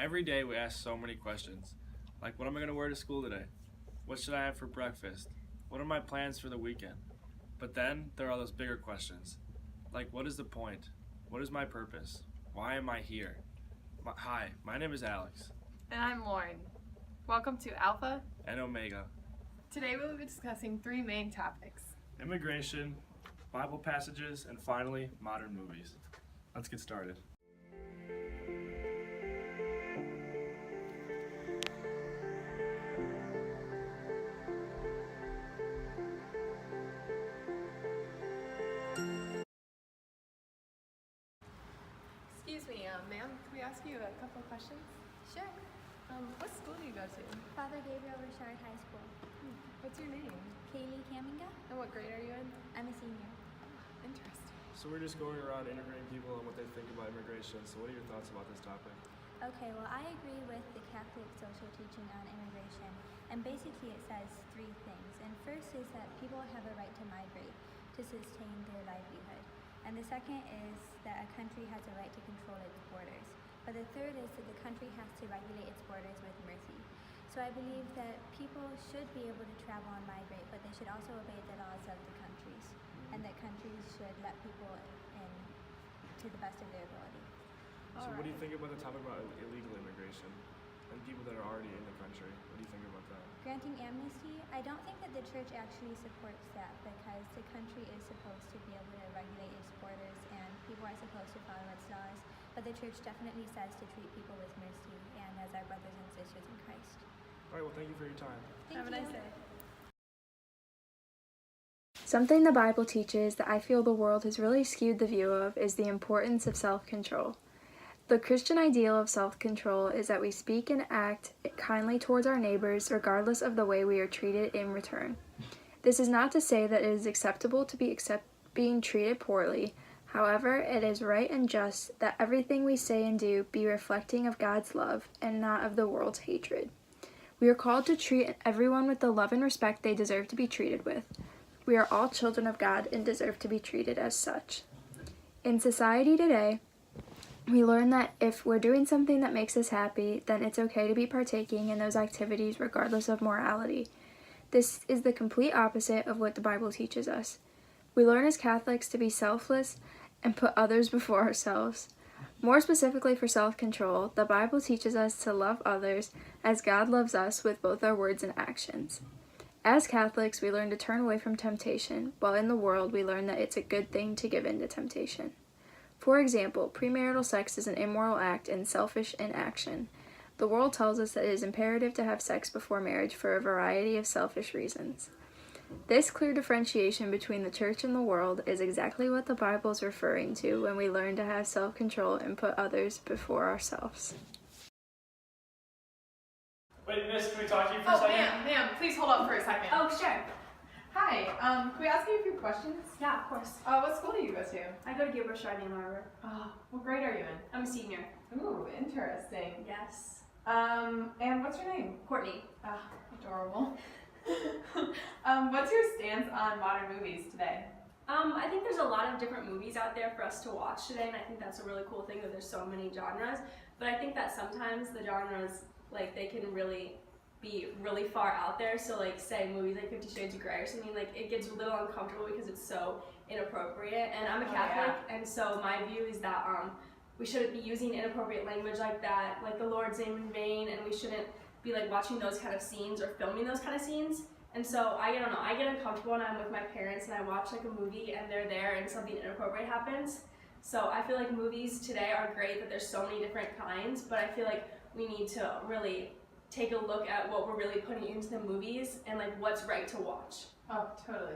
Every day we ask so many questions, like what am I going to wear to school today? What should I have for breakfast? What are my plans for the weekend? But then there are those bigger questions, like what is the point? What is my purpose? Why am I here? Hi, my name is Alex. And I'm Lauren. Welcome to Alpha And Omega. Today we will be discussing three main topics: Immigration, Bible passages, and finally, modern movies. Let's get started. Excuse me, ma'am, can we ask you a couple of questions? Sure. What school do you go to? Father Gabriel Richard High School. What's your name? Kaylee Kaminga. And what grade are you in? I'm a senior. Interesting. So we're just going around interviewing people and what they think about immigration. So what are your thoughts about this topic? Okay, well, I agree with the Catholic social teaching on immigration. And basically it says three things. And first is that people have a right to migrate to sustain their livelihood. And the second is that a country has a right to control its borders. But the third is that the country has to regulate its borders with mercy. So I believe that people should be able to travel and migrate, but they should also obey the laws of the countries, and that countries should let people in to the best of their ability. So what do you think about the topic about illegal immigration and people that are already in the country? What do you think about that? Granting amnesty, I don't think that the church actually supports that, because the country is supposed to be able to regulate its borders and people are supposed to follow its laws. But the church definitely says to treat people with mercy and as our brothers and sisters in Christ. All right, well, thank you for your time. Thank Have a you. nice day. Something the Bible teaches that I feel the world has really skewed the view of is the importance of self-control. The Christian ideal of self-control is that we speak and act kindly towards our neighbors regardless of the way we are treated in return. This is not to say that it is acceptable to be being treated poorly. However, it is right and just that everything we say and do be reflecting of God's love and not of the world's hatred. We are called to treat everyone with the love and respect they deserve to be treated with. We are all children of God and deserve to be treated as such. In society today, we learn that if we're doing something that makes us happy, then it's okay to be partaking in those activities regardless of morality. This is the complete opposite of what the Bible teaches us. We learn as Catholics to be selfless and put others before ourselves. More specifically for self-control, the Bible teaches us to love others as God loves us with both our words and actions. As Catholics, we learn to turn away from temptation, while in the world we learn that it's a good thing to give in to temptation. For example, premarital sex is an immoral act and selfish in action. The world tells us that it is imperative to have sex before marriage for a variety of selfish reasons. This clear differentiation between the church and the world is exactly what the Bible is referring to when we learn to have self-control and put others before ourselves. Wait, miss, can we talk to you for a second? Ma'am, please hold up for a second. Oh, sure. Hi, can we ask you a few questions? Yeah, of course. What school do you go to? I go to Gabriel Richard Ann Arbor. What grade are you in? I'm a senior. Ooh, interesting. Yes. And what's your name? Courtney. Adorable. What's your stance on modern movies today? I think there's a lot of different movies out there for us to watch today, and I think that's a really cool thing that there's so many genres. But I think that sometimes the genres, like, they can really be really far out there. So, like, say movies like 50 Shades of Grey or something, like, it gets a little uncomfortable because it's so inappropriate. And I'm a Catholic, and so my view is that we shouldn't be using inappropriate language like that, like the Lord's name in vain, and we shouldn't be like watching those kind of scenes or filming those kind of scenes. And so I don't know, I get uncomfortable when I'm with my parents and I watch like a movie and they're there and something inappropriate happens. So I feel like movies today are great, that there's so many different kinds, but I feel like we need to really take a look at what we're really putting into the movies and like what's right to watch. Oh, totally.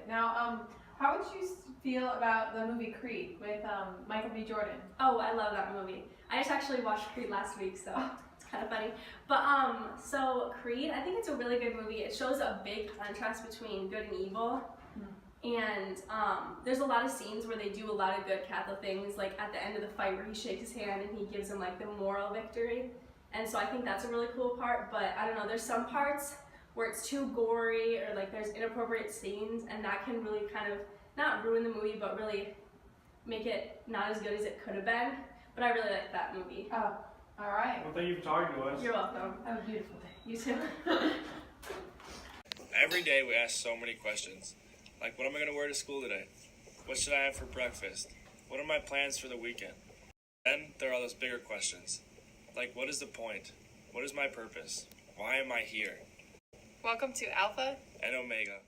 Now, how would you feel about the movie Creed with Michael B. Jordan? Oh, I love that movie. I just actually watched Creed last week, so it's kind of funny. But so Creed, I think it's a really good movie. It shows a big contrast between good and evil. And there's a lot of scenes where they do a lot of good Catholic things, like at the end of the fight where he shakes his hand and he gives him like the moral victory. And so I think that's a really cool part, but I don't know, there's some parts where it's too gory or like there's inappropriate scenes, and that can really kind of not ruin the movie, but really make it not as good as it could have been. But I really like that movie. Oh, All right. Well, thank you for talking to us. You're welcome. Have a beautiful day. You too. Every day we ask so many questions. Like, what am I going to wear to school today? What should I have for breakfast? What are my plans for the weekend? Then there are those bigger questions. Like, what is the point? What is my purpose? Why am I here? Welcome to Alpha And Omega.